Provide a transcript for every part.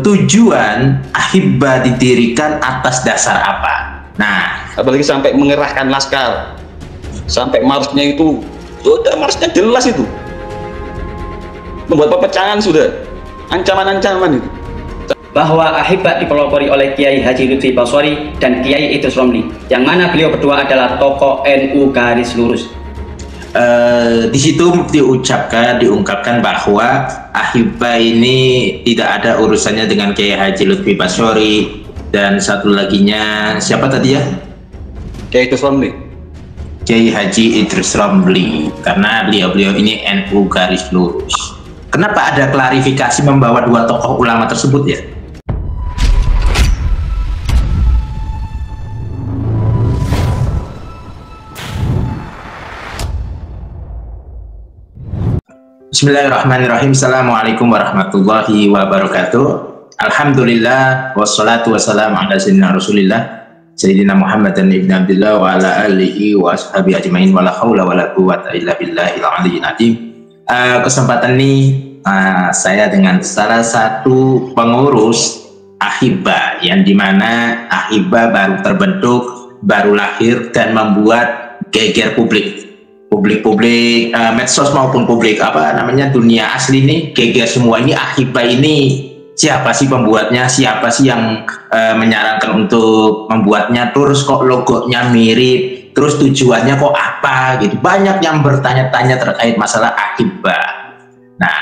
Tujuan Ahibba didirikan atas dasar apa? Nah, apalagi sampai mengerahkan laskar, sampai marsnya itu sudah marsnya jelas itu, membuat perpecahan sudah, ancaman-ancaman itu. Bahwa Ahibba dipelopori oleh Kiai Haji Lutfi Basori dan Kiai Idrus Romli, yang mana beliau berdua adalah tokoh NU garis lurus. Di situ diungkapkan bahwa Ahibba ini tidak ada urusannya dengan Kiai Haji Lutfi Basori, dan satu laginya siapa tadi ya? Kiai Idrus Romli. Kiai Haji Idrus Romli, karena beliau ini NU garis lurus. Kenapa ada klarifikasi membawa dua tokoh ulama tersebut ya? Bismillahirrahmanirrahim. Assalamualaikum warahmatullahi wabarakatuh. Alhamdulillah wassalatu wassalamu ala sayyidina Rasulillah Sayyidina Muhammad dan ibn Abdullah wa ala alihi wa ashabihi ajmain wa la hawla wa la quwwata illa billahil aliyyil azim. Kesempatan ini saya dengan salah satu pengurus Ahibba, yang dimana Ahibba baru terbentuk, baru lahir dan membuat geger publik medsos maupun publik dunia asli nih geger semua. Ini Ahibba ini siapa sih pembuatnya, siapa sih yang menyarankan untuk membuatnya, terus kok logonya mirip, terus tujuannya kok apa gitu. Banyak yang bertanya-tanya terkait masalah Ahibba. Nah,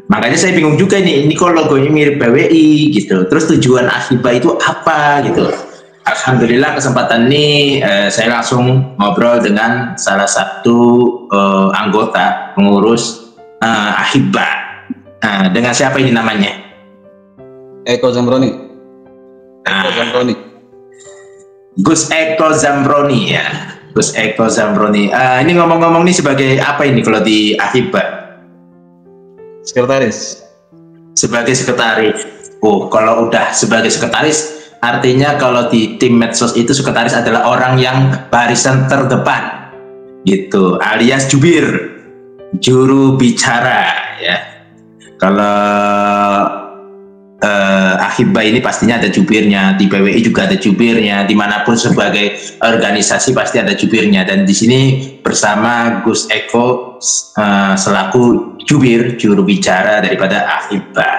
makanya saya bingung juga ini kok logonya mirip PWI gitu, terus tujuan Ahibba itu apa gitu. Alhamdulillah kesempatan ini saya langsung ngobrol dengan salah satu anggota pengurus Ahibba. Dengan siapa ini namanya? Eko Zamroni. Gus Eko Zamroni ya. Gus Eko Zamroni. Ini ngomong-ngomong nih sebagai apa ini kalau di Ahibba? Sekretaris. Sebagai sekretaris. Oh, kalau udah sebagai sekretaris, artinya kalau di tim medsos itu sekretaris adalah orang yang barisan terdepan gitu, alias jubir, juru bicara ya. Kalau Ahibba ini pastinya ada jubirnya, di PWI juga ada jubirnya, dimanapun sebagai organisasi pasti ada jubirnya, dan di sini bersama Gus Eko selaku jubir, juru bicara daripada Ahibba.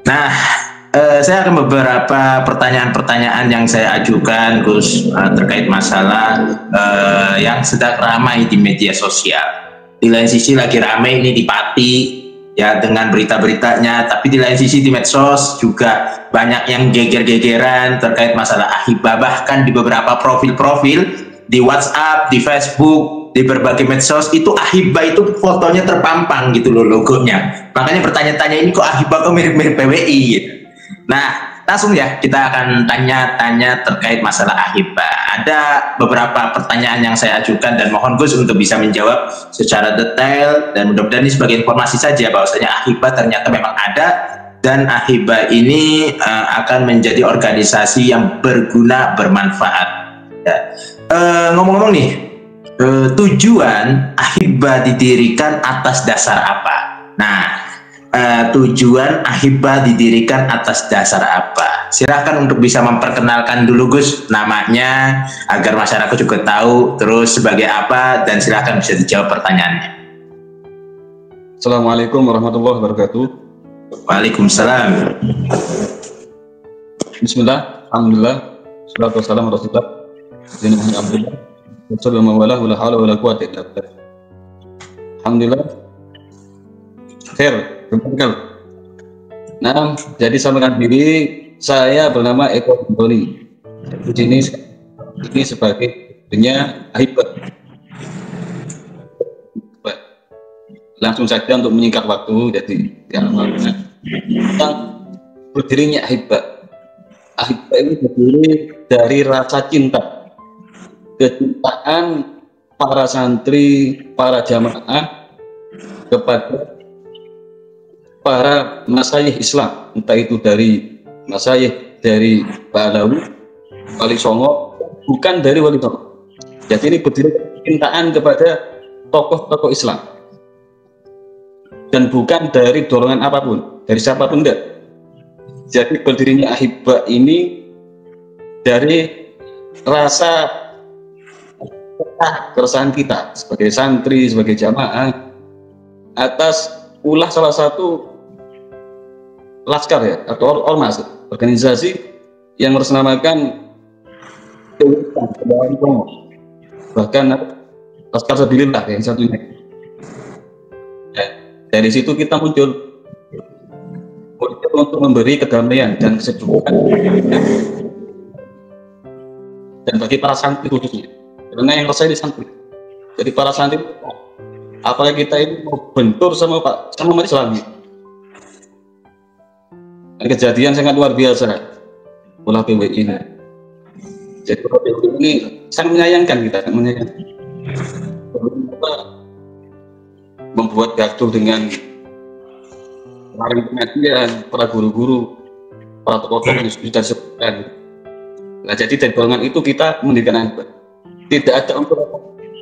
Nah, saya akan beberapa pertanyaan-pertanyaan yang saya ajukan Gus terkait masalah yang sedang ramai di media sosial. Di lain sisi lagi ramai ini di Pati ya dengan berita-beritanya, tapi di lain sisi di medsos juga banyak yang geger-gegeran terkait masalah Ahibba. Bahkan di beberapa profil-profil di WhatsApp, di Facebook, di berbagai medsos itu Ahibba itu fotonya terpampang gitu loh, logonya. Makanya bertanya-tanya ini kok Ahibba kok mirip-mirip PWI gitu. Nah, langsung ya kita akan tanya-tanya terkait masalah Ahibba. Ada beberapa pertanyaan yang saya ajukan dan mohon Gus untuk bisa menjawab secara detail, dan mudah-mudahan ini sebagai informasi saja bahwasanya Ahibba ternyata memang ada, dan Ahibba ini akan menjadi organisasi yang berguna, bermanfaat ya. Ngomong-ngomong nih, tujuan Ahibba didirikan atas dasar apa? Nah, tujuan Ahibba didirikan atas dasar apa? Silahkan untuk bisa memperkenalkan dulu Gus namanya agar masyarakat juga tahu, terus sebagai apa, dan silahkan bisa dijawab pertanyaannya. Assalamualaikum warahmatullahi wabarakatuh. Waalaikumsalam. Bismillah, alhamdulillah, salatu wassalamu ala rasulillah Sayyidina Muhammad Abdullah sallallahu alaihi wa ala wa la quwwata illa billah. Alhamdulillah khair. Nah, jadi sampaikan diri, saya bernama Eko Zamroni. Di sini sebagai punya Ahibba. Langsung saja untuk menyingkat waktu, jadi tentang berdirinya Ahibba. Ahibba ini berdiri dari rasa cinta, kecintaan para santri, para jamaah kepada para masyayikh Islam, entah itu dari masyayikh dari Balawi, Wali Songo, bukan dari Wali Songo. Jadi ini berdiri kecintaan kepada tokoh-tokoh Islam, dan bukan dari dorongan apapun, dari siapapun enggak. Jadi berdirinya Ahibba ini dari rasa keresahan kita sebagai santri, sebagai jamaah atas ulah salah satu laskar ya atau ormas organisasi yang bersenamakan bahkan laskar sabilillah yang satunya. Dari situ kita muncul untuk memberi kedamaian dan kesejukan dan bagi para santri khususnya, karena yang resah di santri. Jadi para santri, apalagi kita ini mau bentur sama umat Islam. Kejadian sangat luar biasa ulah PWI ini. Jadi PWI ini sangat menyayangkan kita, membuat gaduh dengan para pengajian, para guru-guru, para tokoh-tokoh yang sudah disebutkan. Nah, jadi dari golongan itu kita mendirikan Ahibba. Tidak ada untuk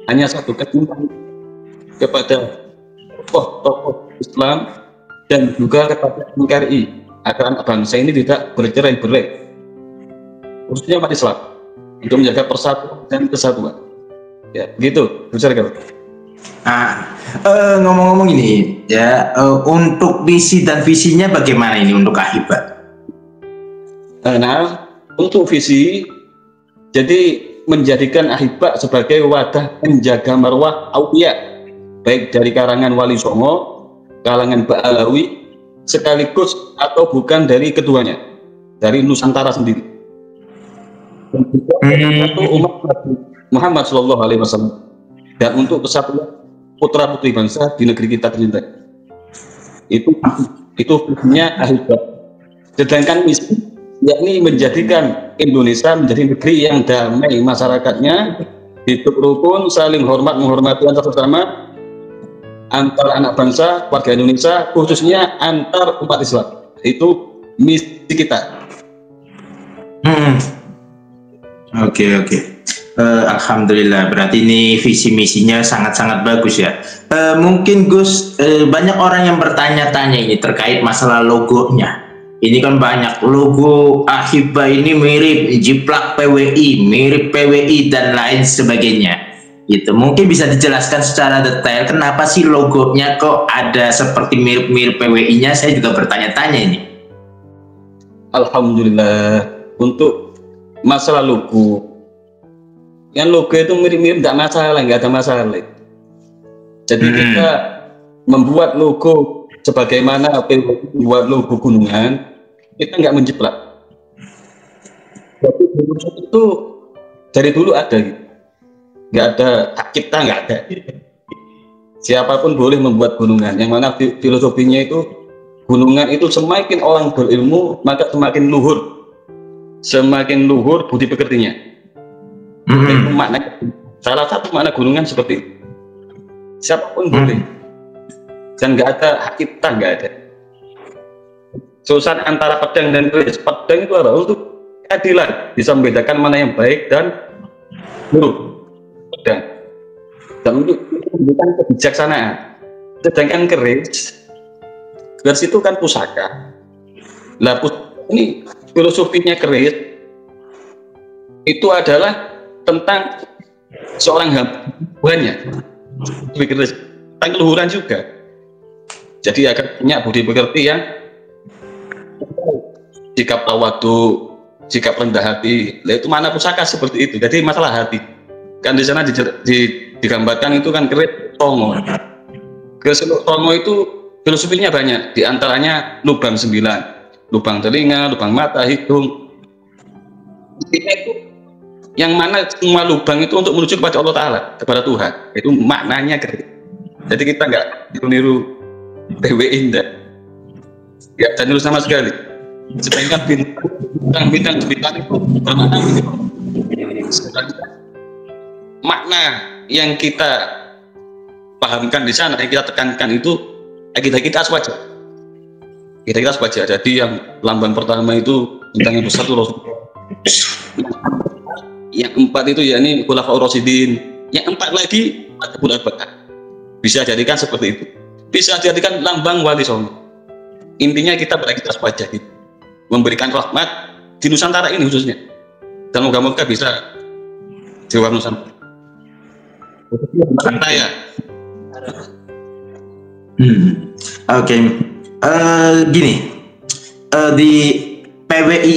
hanya satu kecintaan kepada tokoh Islam dan juga kepada NKRI agar anak bangsa ini tidak bercerai-berai, khususnya umat Islam, untuk menjaga persatuan dan kesatuan. Ya, begitu, besar kalau. Ngomong-ngomong ini ya, untuk misi dan visinya bagaimana ini untuk Ahibba? Nah, untuk visi, jadi menjadikan Ahibba sebagai wadah menjaga marwah aulia, baik dari kalangan Wali Songo, kalangan Ba'alawi, sekaligus atau bukan dari keduanya, dari Nusantara sendiri. Dan juga satu umat Muhammad Shallallahu Alaihi Wasallam, dan untuk kesatuan putra putri bangsa di negeri kita tercinta. Itu visinya Ahibba. Sedangkan misi yakni menjadikan Indonesia menjadi negeri yang damai, masyarakatnya hidup rukun, saling hormat menghormati antar sesama, antar anak bangsa, warga Indonesia, khususnya antar umat Islam. Itu misi kita. Oke. Alhamdulillah, berarti ini visi misinya sangat-sangat bagus ya. Mungkin Gus, banyak orang yang bertanya-tanya ini terkait masalah logonya. Ini kan banyak logo Ahibba ini mirip jiplak PWI, mirip PWI dan lain sebagainya. Gitu. Mungkin bisa dijelaskan secara detail kenapa sih logonya kok ada seperti mirip-mirip PWI-nya? Saya juga bertanya-tanya ini. Alhamdulillah, untuk masalah logo, yang logo itu mirip-mirip nggak ada masalah. Jadi kita membuat logo sebagaimana PWI membuat logo gunungan, kita nggak menjiplak. Jadi itu dari dulu ada, nggak ada hak cipta, nggak ada. Siapapun boleh membuat gunungan, yang mana filosofinya itu gunungan itu semakin orang berilmu maka semakin luhur budi pekertinya. Itu makna, salah satu makna gunungan seperti itu. Siapapun boleh, dan nggak ada hak cipta, nggak ada. Susan antara pedang dan keris. Pedang itu apa? Untuk keadilan, bisa membedakan mana yang baik dan buruk. Pedang, dan untuk memberikan kebijaksanaan. Sedangkan keris itu kan pusaka. Lah ini filosofinya keris itu adalah tentang seorang hambaannya, keris tentang keluhuran juga. Jadi akan punya budi pekerti yang sikap tawadu, sikap rendah hati. Lah itu mana pusaka seperti itu. Jadi masalah hati. Kan di sana digambarkan itu kan keris songo. Keris songo itu filosofinya banyak. Di antaranya lubang 9, lubang telinga, lubang mata, hidung. Itu yang mana semua lubang itu untuk menuju kepada Allah Ta'ala, kepada Tuhan. Itu maknanya keris. Jadi kita nggak niru PWI enggak. Ya, dan niru sama sekali. Sedangkan bintang itu bermakna makna yang kita pahamkan di sana, yang kita tekankan itu kita aswaja. Kita aswaja. Jadi yang lambang pertama itu bintang yang besar itu Rasulullah. Yang 4 itu yakni Khulafaur Rasyidin. Yang 4 lagi Abu Bakar. Bisa jadikan seperti itu. Bisa jadikan lambang Wali Songo. Intinya kita beraktivitas wajah gitu. memberikan rahmat di Nusantara ini khususnya, dan moga-moga bisa di luar Nusantara. Ya. Oke. Gini, di PWI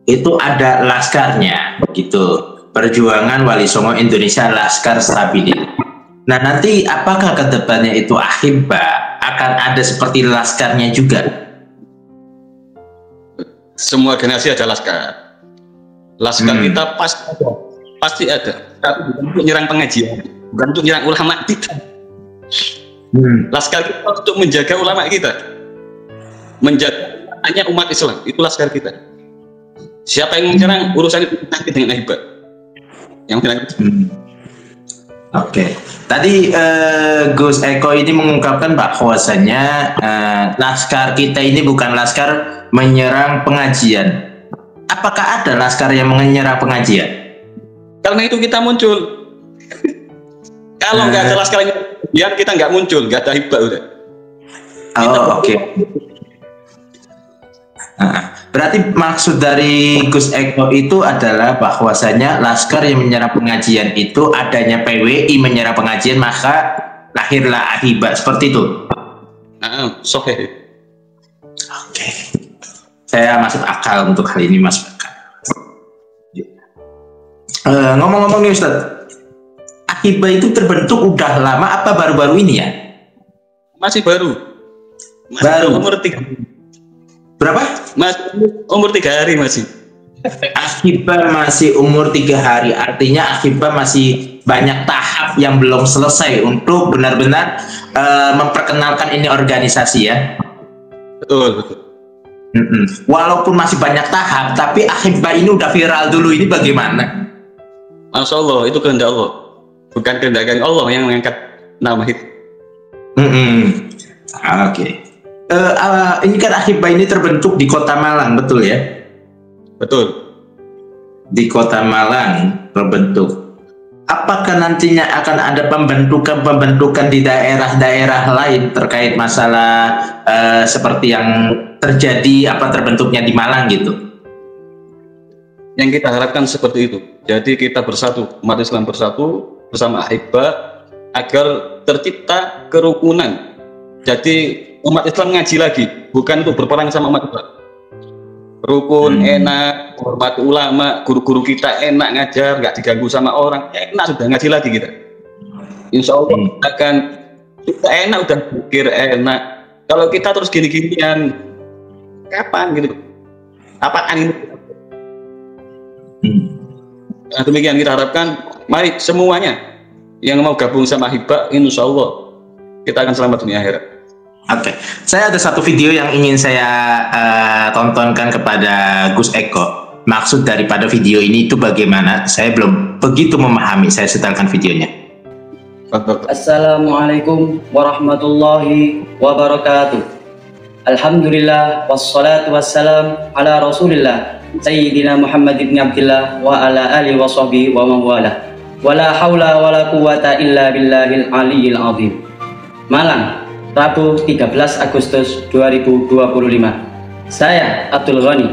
itu ada laskarnya, begitu. Perjuangan Wali Songo Indonesia Laskar Stabilillah. Nah, nanti apakah ke depannya itu Ahibba akan ada seperti laskarnya juga? Semua generasi ada laskar. Laskar kita pasti ada. Tapi bukan untuk menyerang pengajian, bukan untuk menyerang ulama kita. Laskar kita untuk menjaga ulama kita, menjaga hanya umat Islam. Itu laskar kita. Siapa yang menyerang urusan itu nanti dengan Ahibba. Yang Oke. Tadi Gus Eko ini mengungkapkan bahwasanya laskar kita ini bukan laskar menyerang pengajian. Apakah ada laskar yang menyerang pengajian? Karena itu kita muncul. Kalau nggak ada laskar yang kita nggak muncul, nggak ada Ahibba udah. Oh, oke. Berarti maksud dari Gus Eko itu adalah bahwasanya laskar yang menyerang pengajian itu adanya PWI menyerang pengajian, maka lahirlah Ahibba, seperti itu. Sohe. Oke. Saya masuk akal untuk hal ini, masuk akal. Ngomong-ngomong nih Ustaz, Ahibba itu terbentuk udah lama apa baru-baru ini ya? Masih baru. Baru. Umur 3. Berapa? Umur 3 hari masih. Ahibba masih umur 3 hari, artinya Ahibba masih banyak tahap yang belum selesai untuk benar-benar memperkenalkan ini organisasi ya. Betul. Walaupun masih banyak tahap, tapi Ahibba ini udah viral dulu, ini bagaimana? Masya Allah, itu kehendak Allah, bukan kehendak Allah yang mengangkat nama itu. Oke. Ini kan Ahibba ini terbentuk di Kota Malang, betul ya? Betul. Di Kota Malang terbentuk. Apakah nantinya akan ada pembentukan di daerah-daerah lain terkait masalah seperti yang terjadi terbentuknya di Malang gitu? Yang kita harapkan seperti itu. Jadi kita bersatu, umat Islam bersatu bersama Ahibba agar tercipta kerukunan. Jadi umat Islam ngaji lagi, bukan untuk berperang sama umat Islam. Rukun, enak, hormat ulama, guru-guru kita enak ngajar, nggak diganggu sama orang, enak sudah ngaji lagi kita. Insya Allah akan kita enak, udah pikir enak. Kalau kita terus gini-ginian, kapan gitu? Apaan ini? Nah, demikian kita harapkan, mari semuanya yang mau gabung sama Ahibba, insya Allah kita akan selamat dunia akhirat. Oke, saya ada satu video yang ingin saya tontonkan kepada Gus Eko. Maksud daripada video ini itu bagaimana? Saya belum begitu memahami. Saya setelkan videonya. Assalamualaikum warahmatullahi wabarakatuh. Alhamdulillah wassalatu wassalam ala Rasulillah Sayyidina Muhammad ibn Abdillah wa ala alihi wa sahbihi wa mawala. Wala hawla wala quwata illa billahil aliyyil azim. Malang, Rabu 13 Agustus 2025. Saya Abdul Ghani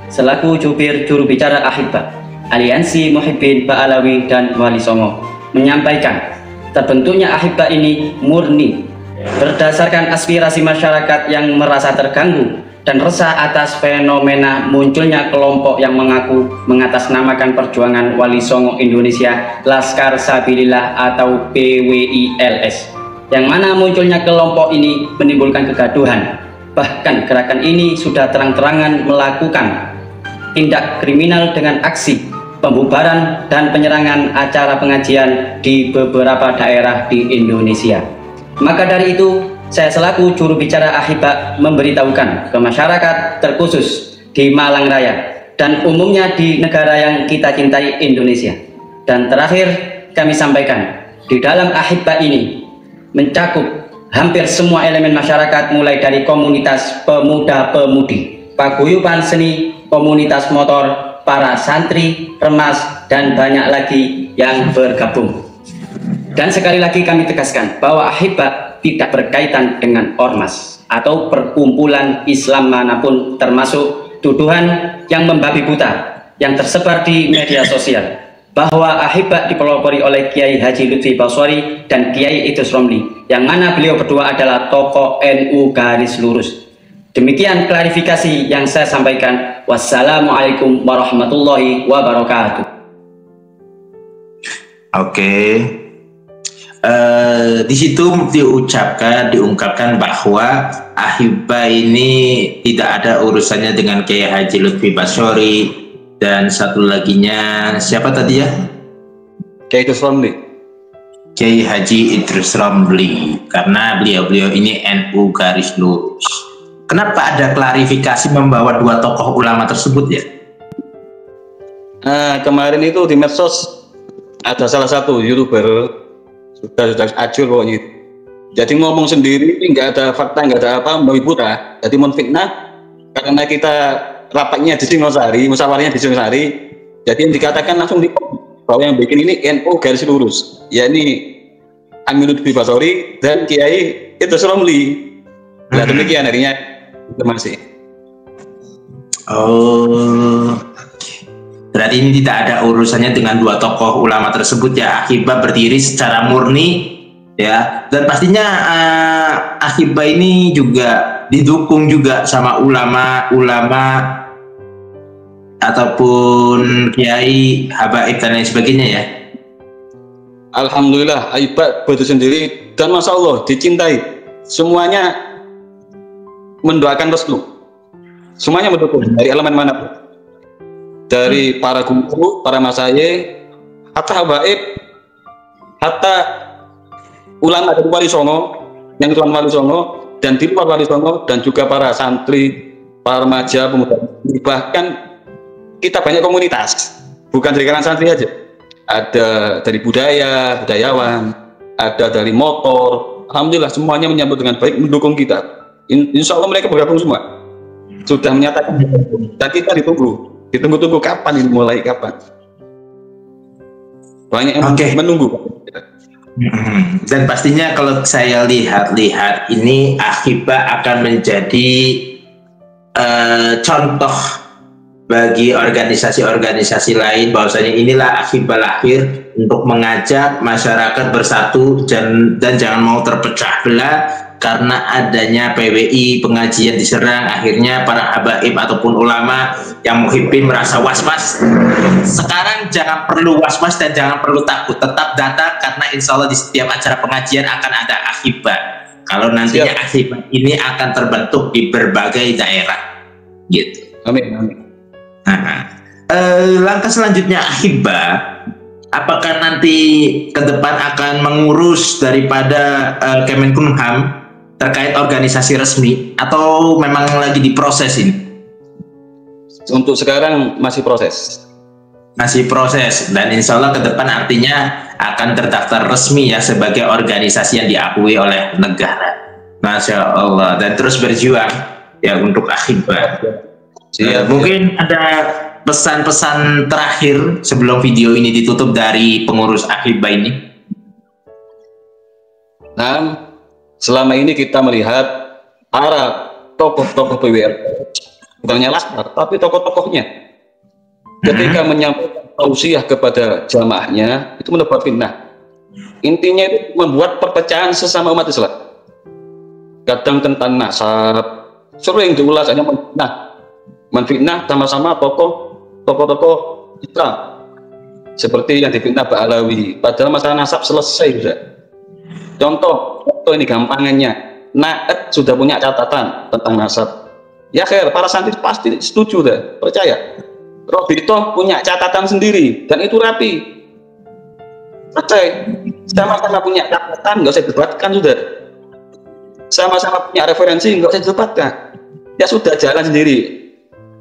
selaku juru bicara Ahibba Aliansi Muhibbin Ba'alawi dan Wali Songo menyampaikan terbentuknya Ahibba ini murni berdasarkan aspirasi masyarakat yang merasa terganggu dan resah atas fenomena munculnya kelompok yang mengaku mengatasnamakan perjuangan Wali Songo Indonesia Laskar Stabilillah atau PWILS, yang mana munculnya kelompok ini menimbulkan kegaduhan. Bahkan gerakan ini sudah terang-terangan melakukan tindak kriminal dengan aksi pembubaran dan penyerangan acara pengajian di beberapa daerah di Indonesia. Maka dari itu, saya selaku juru bicara Ahibba memberitahukan ke masyarakat terkhusus di Malang Raya dan umumnya di negara yang kita cintai, Indonesia. Dan terakhir kami sampaikan, di dalam Ahibba ini mencakup hampir semua elemen masyarakat, mulai dari komunitas pemuda-pemudi, paguyuban seni, komunitas motor, para santri, remas, dan banyak lagi yang bergabung. Dan sekali lagi kami tegaskan bahwa Ahibba tidak berkaitan dengan ormas. atau perkumpulan Islam manapun, termasuk tuduhan yang membabi buta yang tersebar di media sosial bahwa Ahibah dipelopori oleh Kiai Haji Lutfi Basori dan Kiai Idrus Romli, yang mana beliau berdua adalah tokoh NU garis lurus. Demikian klarifikasi yang saya sampaikan. Wassalamualaikum warahmatullahi wabarakatuh. Oke. Di situ diungkapkan bahwa Ahibah ini tidak ada urusannya dengan Kiai Haji Lutfi Basori, dan satu laginya siapa tadi ya? Kiai Idrus Romli. Kiai Haji Idrus Romli, karena beliau ini NU garis lurus. Kenapa ada klarifikasi membawa dua tokoh ulama tersebut ya? Nah, kemarin itu di medsos ada salah satu YouTuber sudah acur pokoknya. Jadi ngomong sendiri, nggak ada fakta, nggak ada apa, membabi buta. Jadi menfitnah karena kita rapatnya di Singosari, musyawarahnya di Singosari. Jadi yang dikatakan langsung bahwa yang bikin ini NU garis lurus, yakni Amin Lutfi Basori dan Kiai Idrus Romli. Nah, demikian harinya. Terima kasih. Oh, berarti ini tidak ada urusannya dengan dua tokoh ulama tersebut ya. Ahibah berdiri secara murni ya, dan pastinya Ahibah ini juga didukung juga sama ulama-ulama ataupun kiai, habaib dan lain sebagainya ya. Alhamdulillah, Ahibah berdiri sendiri dan masya Allah dicintai. Semuanya mendoakan restu. Semuanya mendukung dari elemen manapun. Dari para guru, para masaye, hatta habaib, hatta ulama dari Wali Songo, yang itu Wali Songo, dan di luar Wali Songo, dan juga para santri, para remaja, pemuda. Bahkan kita banyak komunitas, bukan dari kalangan santri aja. Ada dari budayawan, ada dari motor. Alhamdulillah semuanya menyambut dengan baik, mendukung kita. Insya Allah mereka bergabung semua. Sudah menyatakan, dan kita ditunggu kapan ini mulai, kapan. Banyak yang menunggu. Dan pastinya kalau saya lihat ini Ahibah akan menjadi contoh bagi organisasi-organisasi lain, bahwasanya inilah Ahibah lahir untuk mengajak masyarakat bersatu dan jangan mau terpecah belah karena adanya PWI, pengajian diserang. Akhirnya para habaib ataupun ulama yang muhibbin merasa was-was. Sekarang jangan perlu was-was dan jangan perlu takut, tetap datang karena insya Allah di setiap acara pengajian akan ada Ahibah. Kalau nantinya Ahibah ini akan terbentuk di berbagai daerah gitu. Amin. Langkah selanjutnya Ahibah, apakah nanti ke depan akan mengurus daripada Kemenkumham terkait organisasi resmi, atau memang lagi diproses ini? Untuk sekarang masih proses. Dan insya Allah ke depan artinya akan terdaftar resmi ya sebagai organisasi yang diakui oleh negara. Masya Allah, dan terus berjuang ya untuk Ahibah. Mungkin ada pesan-pesan terakhir sebelum video ini ditutup dari pengurus Ahibah ini? Nah, selama ini kita melihat para tokoh-tokoh PWR, bukan hanya Laskar, tapi tokoh-tokohnya, ketika menyampaikan tausiah kepada jamaahnya, itu menebar fitnah. Intinya itu membuat perpecahan sesama umat Islam. Kadang tentang nasab, sering diulas hanya menfitnah sama-sama tokoh-tokoh Islam. Seperti yang difitnah Pak Alawi, padahal masalah nasab selesai sudah. Contoh ini gampangannya, Naat sudah punya catatan tentang nasab. Ya para santri pasti setuju dah, percaya. Robito punya catatan sendiri dan itu rapi. Percaya, sama-sama punya catatan, nggak usah debatkan sudah. Sama-sama punya referensi, nggak usah debatkan. Ya sudah jalan sendiri.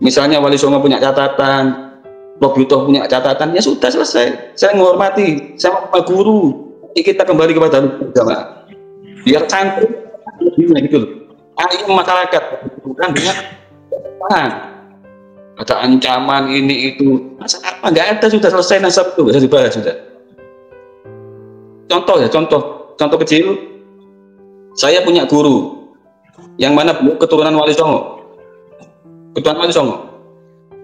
Misalnya Wali Songo punya catatan, Robito punya catatan, ya sudah selesai. Saya menghormati, saya mau guru. Kita kembali kepada agama, biar santri gitu loh. Ayo masyarakat bukan dengan ada ancaman ini itu, masalah apa nggak ada, sudah selesai nasab itu bisa dibahas sudah. Contoh kecil, saya punya guru yang mana beliau keturunan Wali Songo. Keturunan Wali Songo.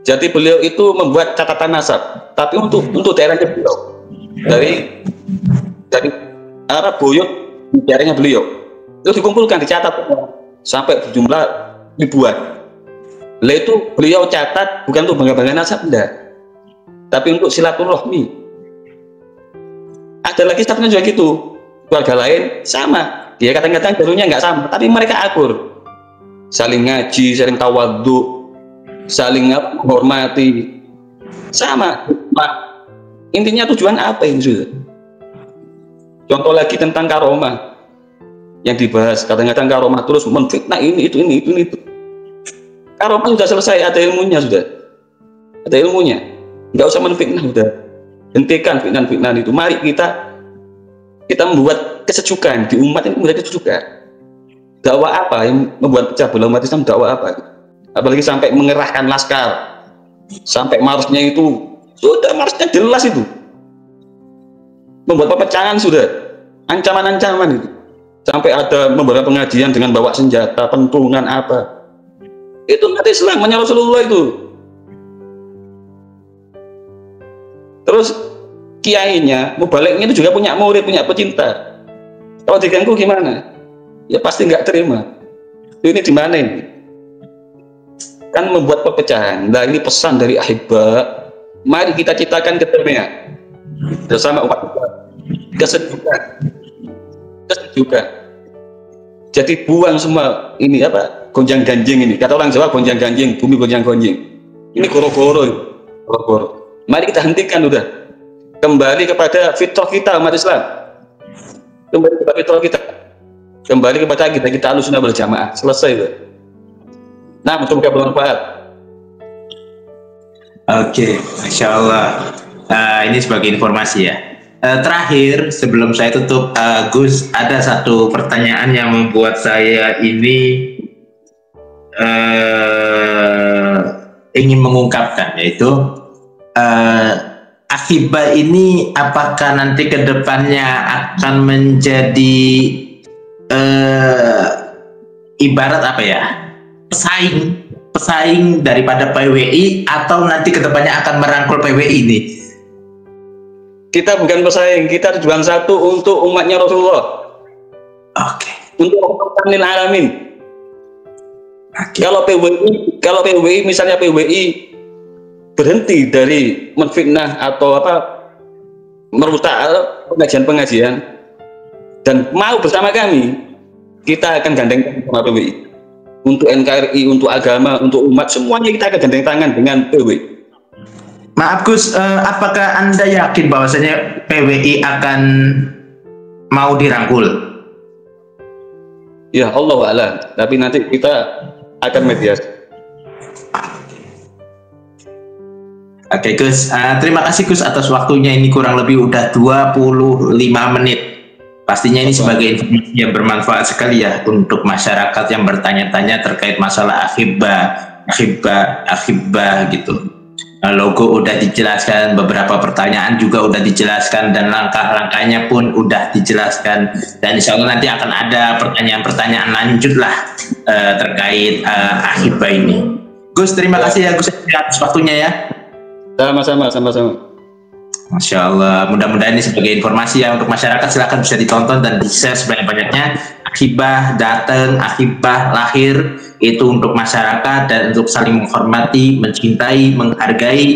Jadi beliau itu membuat catatan nasab, tapi untuk daerahnya beliau dari arah Boyot di daerahnya beliau itu dikumpulkan, dicatat sampai berjumlah ribuan. Lah itu beliau catat bukan untuk bangga-bangga nasab, enggak, tapi untuk silaturahmi. Ada lagi staffnya juga gitu, keluarga lain sama, dia kadang-kadang jalurnya nggak sama, tapi mereka akur, saling ngaji, saling tawadhu, saling menghormati, sama. Intinya tujuan apa ini sudah? Contoh lagi tentang karomah yang dibahas, kadang-kadang karomah terus menfitnah ini itu. Karomah sudah selesai, ada ilmunya sudah, ada ilmunya, nggak usah menfitnah, sudah hentikan fitnah itu. Mari kita membuat kesejukan di umat ini, membuat kesejukan. Dakwah apa yang membuat pecah belah umat Islam? Dakwah apa? Apalagi sampai mengerahkan laskar, sampai marsnya itu sudah, marsnya jelas itu, membuat perpecahan sudah, ancaman-ancaman itu, sampai ada beberapa pengajian dengan bawa senjata, pentungan apa. Itu umat Islam, hanya Rasulullah itu. Terus kiainya, mubaliknya itu juga punya murid, punya pecinta. Kalau diganggu gimana? Ya pasti nggak terima. Ini di mana ini? Kan membuat perpecahan. Nah ini pesan dari ahibba. Mari kita ciptakan kedamaian bersama umat kesejukan. Jadi buang semua ini apa? Gonjang ganjing ini. Kata orang Jawa gonjang ganjing, bumi gonjang gonjing. Ini goro-goro. Mari kita hentikan udah. Kembali kepada fitrah kita umat Islam. Kembali kepada fitrah kita. Kembali kepada kita Ahlussunnah wal Jamaah. Selesai udah. Nah, mudah-mudahan bermanfaat. Oke, Masya Allah. Ini sebagai informasi ya. Terakhir, sebelum saya tutup, Gus, ada satu pertanyaan yang membuat saya ini ingin mengungkapkan, yaitu Akhiba ini apakah nanti ke depannya akan menjadi ibarat apa ya, pesaing daripada PWI, atau nanti kedepannya akan merangkul PWI ini? Kita bukan pesaing, kita tujuan satu untuk umatnya Rasulullah. Oke. Untuk umatnya alamin. Okay. Kalau PWI misalnya PWI berhenti dari menfitnah atau apa, merusak pengajian dan mau bersama kami, kita akan gandeng sama PWI. Untuk NKRI, untuk agama, untuk umat, semuanya kita akan gandeng tangan dengan PWI. Maaf Gus, apakah Anda yakin bahwasanya PWI akan mau dirangkul? Ya Allah a'lam, tapi nanti kita akan mediasi. Oke Gus, terima kasih Gus atas waktunya, ini kurang lebih udah 25 menit. Pastinya ini sebagai informasi yang bermanfaat sekali ya untuk masyarakat yang bertanya-tanya terkait masalah akhibah gitu. Logo udah dijelaskan, beberapa pertanyaan juga udah dijelaskan, dan langkah-langkahnya pun udah dijelaskan, dan insya Allah nanti akan ada pertanyaan-pertanyaan lanjut lah terkait akhibah ini. Gus, terima kasih ya Gus atas waktunya ya. Sama-sama. Masya Allah, mudah-mudahan ini sebagai informasi ya untuk masyarakat. Silahkan bisa ditonton dan di-share sebanyak-banyaknya. Akhibah datang, akhibah lahir, itu untuk masyarakat dan untuk saling menghormati, mencintai, menghargai,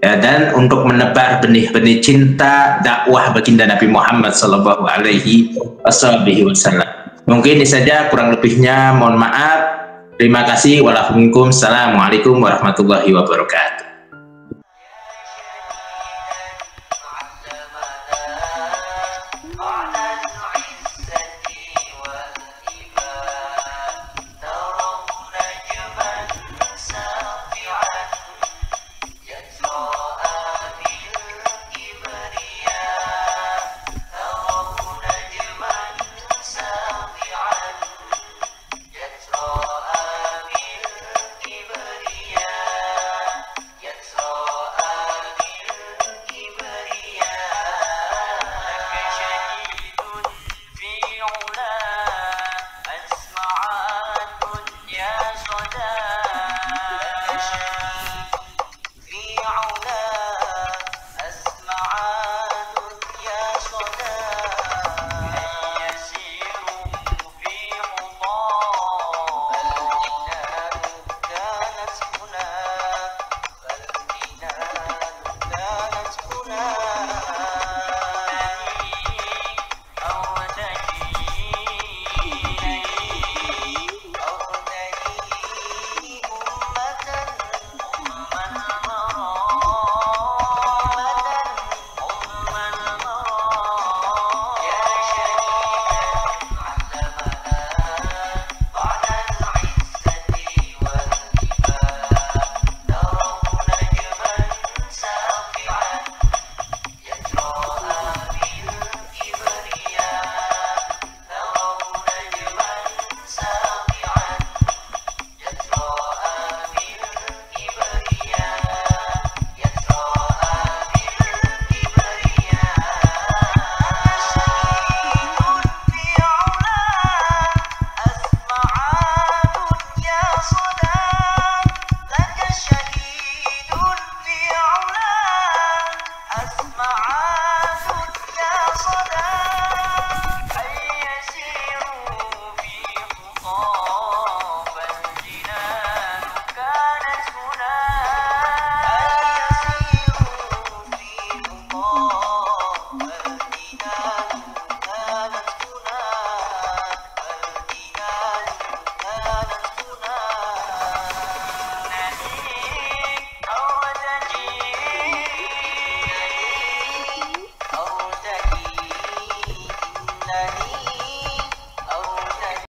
ya, dan untuk menebar benih-benih cinta dakwah baginda Nabi Muhammad Sallallahu Alaihi Wasallam. Mungkin ini saja, kurang lebihnya mohon maaf. Terima kasih. Wassalamualaikum warahmatullahi wabarakatuh.